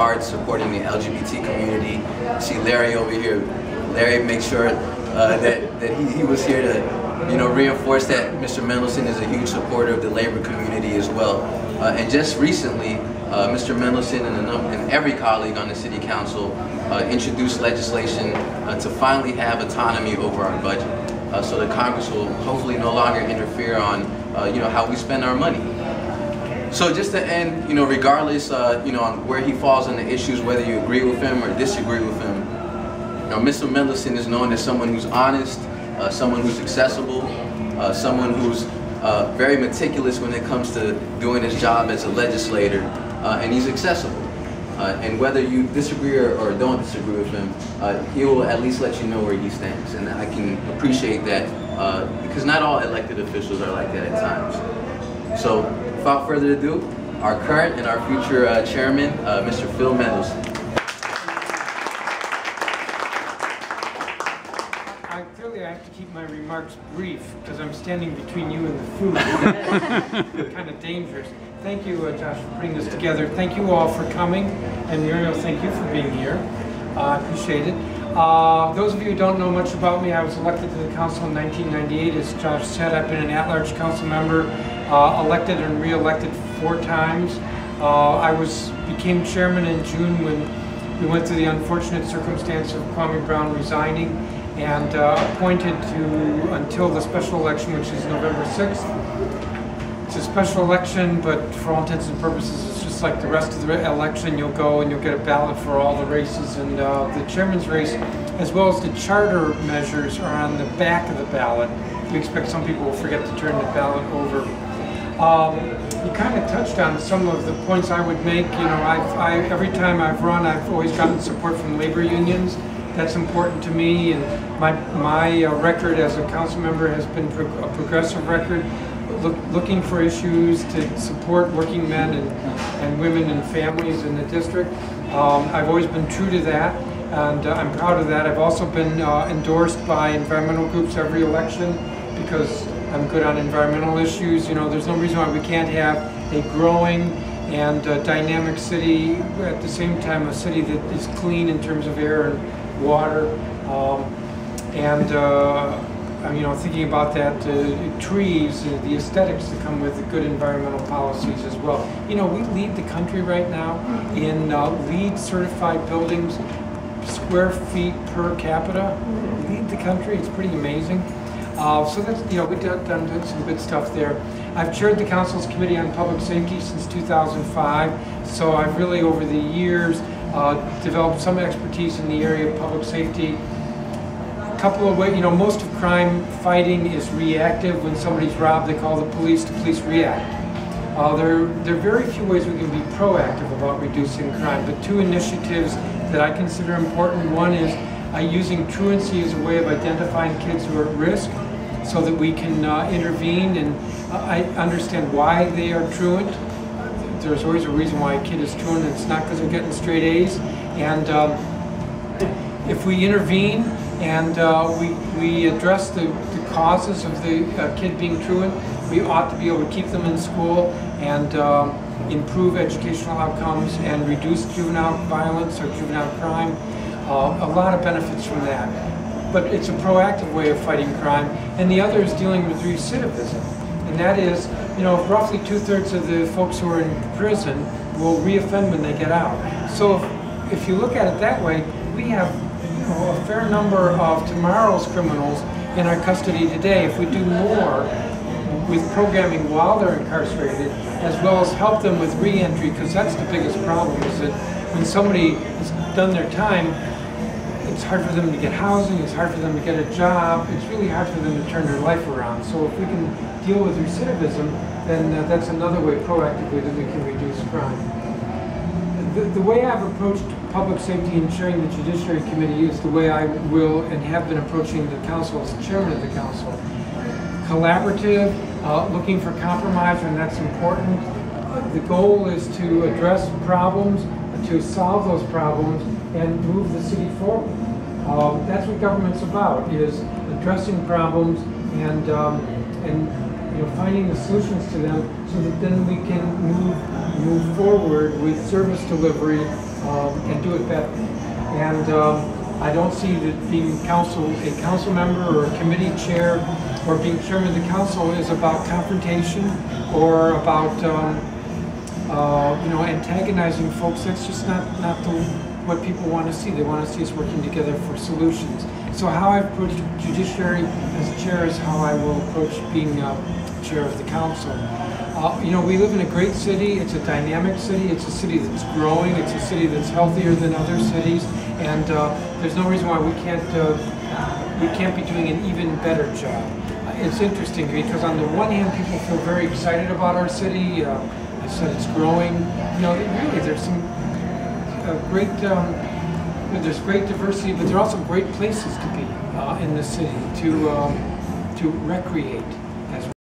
arts, supporting the LGBT community. See Larry over here. Larry makes sure that he was here to reinforce that Mr. Mendelson is a huge supporter of the labor community as well. And just recently, Mr. Mendelson and every colleague on the City Council introduced legislation to finally have autonomy over our budget. So the Congress will hopefully no longer interfere on how we spend our money. So just to end, regardless on where he falls on the issues, whether you agree with him or disagree with him, Mr. Mendelson is known as someone who's honest, someone who's accessible, someone who's very meticulous when it comes to doing his job as a legislator, and he's accessible. And whether you disagree or don't disagree with him, he will at least let you know where he stands. And I can appreciate that because not all elected officials are like that at times. So without further ado, our current and our future chairman, Mr. Phil Mendelson. Clearly I have to keep my remarks brief because I'm standing between you and the food. Kind of dangerous. Thank you, Josh, for putting this together. Thank you all for coming, and Muriel, thank you for being here. I appreciate it. Those of you who don't know much about me, I was elected to the council in 1998. As Josh said, I've been an at-large council member, elected and re-elected 4 times. I became chairman in June when we went through the unfortunate circumstance of Kwame Brown resigning, and appointed to until the special election, which is November 6th. It's a special election, but for all intents and purposes, it's just like the rest of the election. You'll go and you'll get a ballot for all the races, and the chairman's race, as well as the charter measures, are on the back of the ballot. We expect some people will forget to turn the ballot over. You kind of touched on some of the points I would make. Every time I've run, I've always gotten support from labor unions. That's important to me, and my record as a council member has been a progressive record, looking for issues to support working men and women and families in the district. I've always been true to that, and I'm proud of that. I've also been endorsed by environmental groups every election because I'm good on environmental issues. There's no reason why we can't have a growing and dynamic city, at the same time a city that is clean in terms of air and water, thinking about that, trees, the aesthetics that come with the good environmental policies as well. We lead the country right now in LEED certified buildings, square feet per capita. We lead the country. It's pretty amazing. So that's, we've done some good stuff there. I've chaired the council's committee on public safety since 2005. So I've really, over the years, developed some expertise in the area of public safety. A couple of ways, most of crime fighting is reactive. When somebody's robbed, they call the police react. There are very few ways we can be proactive about reducing crime, but 2 initiatives that I consider important. One is using truancy as a way of identifying kids who are at risk so that we can intervene and understand why they are truant. There's always a reason why a kid is truant. It's not because they're getting straight A's. And if we intervene and we address the causes of the kid being truant, we ought to be able to keep them in school and improve educational outcomes and reduce juvenile violence or juvenile crime. A lot of benefits from that. But it's a proactive way of fighting crime. And the other is dealing with recidivism. And that is, roughly 2/3 of the folks who are in prison will reoffend when they get out. So if you look at it that way, we have a fair number of tomorrow's criminals in our custody today. If we do more with programming while they're incarcerated, as well as help them with re-entry, because that's the biggest problem, is that when somebody has done their time, it's hard for them to get housing, it's hard for them to get a job, it's really hard for them to turn their life around. So if we can deal with recidivism, then that's another way proactively that we can reduce crime. The way I've approached public safety and chairing the Judiciary Committee is the way I will and have been approaching the council as chairman of the council. Collaborative, looking for compromise when that's important. The goal is to address problems, to solve those problems, and move the city forward. That's what government's about, is addressing problems and finding the solutions to them so that then we can move move forward with service delivery and do it better. And I don't see that being a council member or a committee chair or being chairman of the council is about confrontation or about antagonizing folks. That's just not what people want to see. They want to see us working together for solutions. So how I approach judiciary as chair is how I will approach being chair of the council. We live in a great city. It's a dynamic city. It's a city that's growing. It's a city that's healthier than other cities. And there's no reason why we can't be doing an even better job. It's interesting because on the one hand, people feel very excited about our city. I said it's growing. Really, there's some great. There's great diversity, but there are also great places to be in the city to recreate.